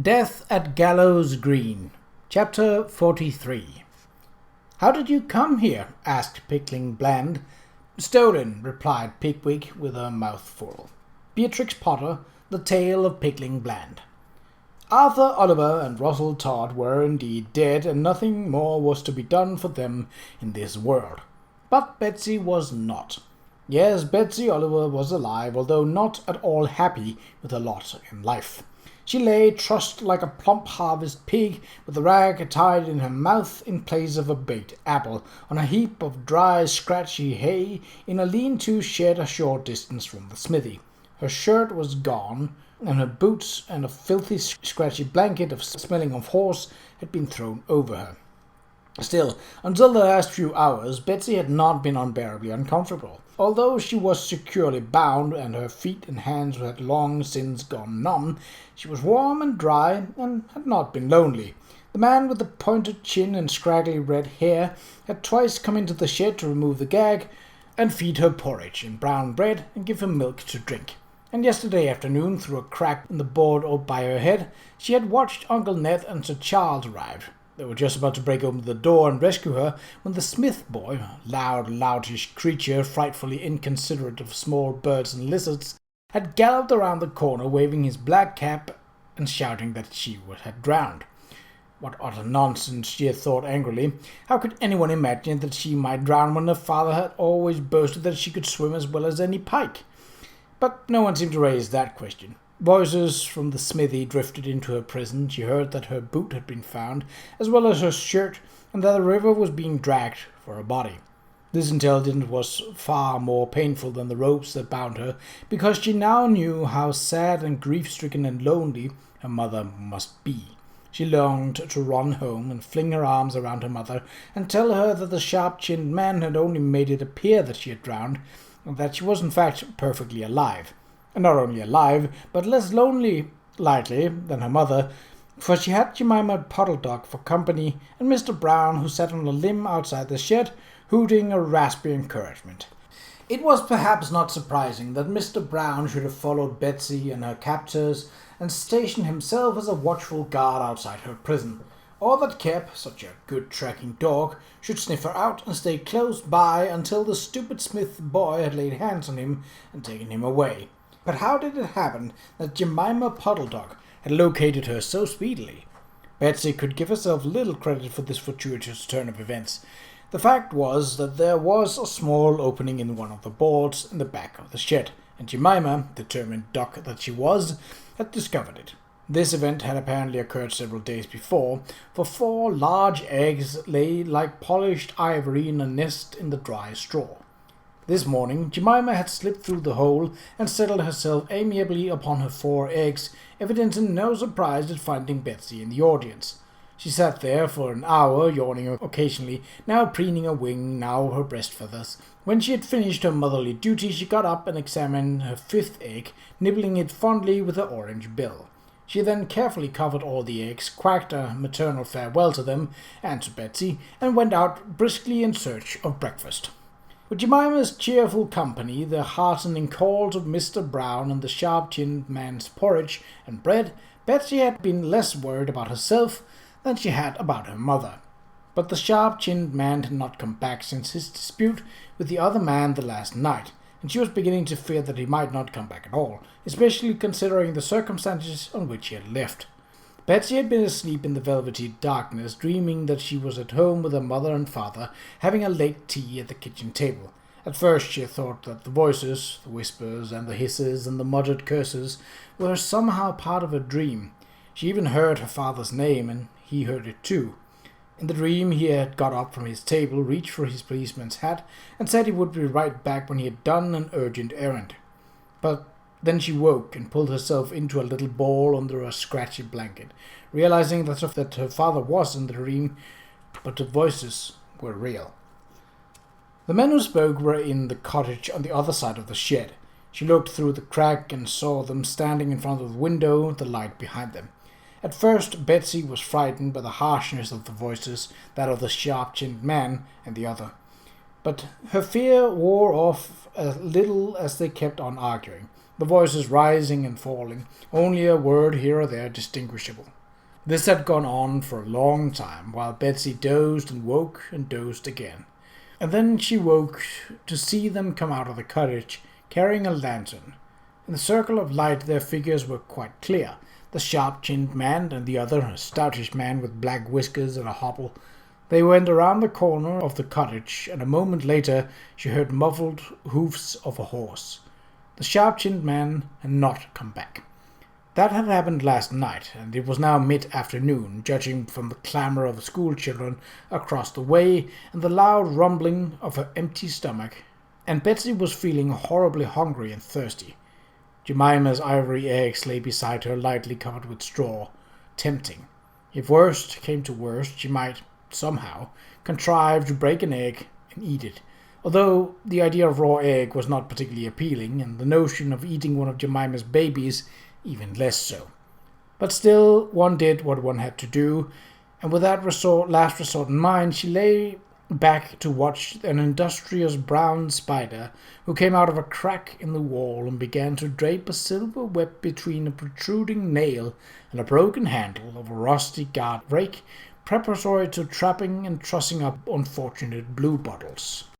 Death at Gallows Green, Chapter 43. "How did you come here?" asked Pickling Bland. "Stolen," replied Pickwick with a mouth full. Beatrix Potter, The Tale of Pickling Bland. Arthur Oliver and Russell Todd were indeed dead, and nothing more was to be done for them in this world. But Betsy was not. Yes, Betsy Oliver was alive, although not at all happy with her lot in life. She lay trussed like a plump harvest pig, with a rag tied in her mouth in place of a baked apple, on a heap of dry, scratchy hay in a lean-to shed a short distance from the smithy. Her shirt was gone, and her boots and a filthy, scratchy blanket of smelling of horse had been thrown over her. Still, until the last few hours, Betsy had not been unbearably uncomfortable. Although she was securely bound, and her feet and hands had long since gone numb, she was warm and dry, and had not been lonely. The man with the pointed chin and scraggly red hair had twice come into the shed to remove the gag, and feed her porridge and brown bread, and give her milk to drink. And yesterday afternoon, through a crack in the board by her head, she had watched Uncle Ned and Sir Charles arrive. They were just about to break open the door and rescue her, when the Smith boy, a loud, loutish creature frightfully inconsiderate of small birds and lizards, had galloped around the corner waving his black cap and shouting that she had drowned. What utter nonsense, she had thought angrily. How could anyone imagine that she might drown when her father had always boasted that she could swim as well as any pike? But no one seemed to raise that question. Voices from the smithy drifted into her prison. She heard that her boot had been found, as well as her shirt, and that the river was being dragged for her body. This intelligence was far more painful than the ropes that bound her, because she now knew how sad and grief-stricken and lonely her mother must be. She longed to run home and fling her arms around her mother and tell her that the sharp-chinned man had only made it appear that she had drowned, and that she was in fact perfectly alive. And not only alive, but less lonely lightly than her mother, for she had Jemima Puddle-Duck for company, and Mr. Brown, who sat on a limb outside the shed, hooting a raspy encouragement. It was perhaps not surprising that Mr. Brown should have followed Betsy and her captors, and stationed himself as a watchful guard outside her prison, or that Kep, such a good tracking dog, should sniff her out and stay close by until the stupid Smith boy had laid hands on him and taken him away. But how did it happen that Jemima Puddle-Duck had located her so speedily? Betsy could give herself little credit for this fortuitous turn of events. The fact was that there was a small opening in one of the boards in the back of the shed, and Jemima, determined duck that she was, had discovered it. This event had apparently occurred several days before, for 4 large eggs lay like polished ivory in a nest in the dry straw. This morning Jemima had slipped through the hole and settled herself amiably upon her 4 eggs, evidencing no surprise at finding Betsy in the audience. She sat there for an hour, yawning occasionally, now preening a wing, now her breast feathers. When she had finished her motherly duty, she got up and examined her 5th egg, nibbling it fondly with her orange bill. She then carefully covered all the eggs, quacked a maternal farewell to them and to Betsy, and went out briskly in search of breakfast. With Jemima's cheerful company, the heartening calls of Mr. Brown, and the sharp-chinned man's porridge and bread, Betsy had been less worried about herself than she had about her mother. But the sharp-chinned man had not come back since his dispute with the other man the last night, and she was beginning to fear that he might not come back at all, especially considering the circumstances on which he had left. Betsy had been asleep in the velvety darkness, dreaming that she was at home with her mother and father, having a late tea at the kitchen table. At first she had thought that the voices, the whispers, and the hisses, and the muttered curses were somehow part of a dream. She even heard her father's name, and he heard it too. In the dream he had got up from his table, reached for his policeman's hat, and said he would be right back when he had done an urgent errand. But then she woke and pulled herself into a little ball under a scratchy blanket, realizing that her father was in the dream, but the voices were real. The men who spoke were in the cottage on the other side of the shed. She looked through the crack and saw them standing in front of the window, the light behind them. At first Betsy was frightened by the harshness of the voices, that of the sharp-chinned man and the other. But her fear wore off a little as they kept on arguing. the voices rising and falling, only a word here or there distinguishable. This had gone on for a long time, while Betsy dozed and woke and dozed again. And then she woke to see them come out of the cottage, carrying a lantern. In the circle of light their figures were quite clear. The sharp-chinned man and the other, a stoutish man with black whiskers and a hobble. They went around the corner of the cottage, and a moment later she heard muffled hoofs of a horse. The sharp-chinned man had not come back. That had happened last night, and it was now mid-afternoon, judging from the clamour of the school-children across the way and the loud rumbling of her empty stomach, and Betsy was feeling horribly hungry and thirsty. Jemima's ivory eggs lay beside her, lightly covered with straw, tempting. If worst came to worst, she might, somehow, contrive to break an egg and eat it, although the idea of raw egg was not particularly appealing, and the notion of eating one of Jemima's babies even less so. But still, one did what one had to do, and with that last resort in mind, she lay back to watch an industrious brown spider who came out of a crack in the wall and began to drape a silver web between a protruding nail and a broken handle of a rusty guard rake, preparatory to trapping and trussing up unfortunate bluebottles.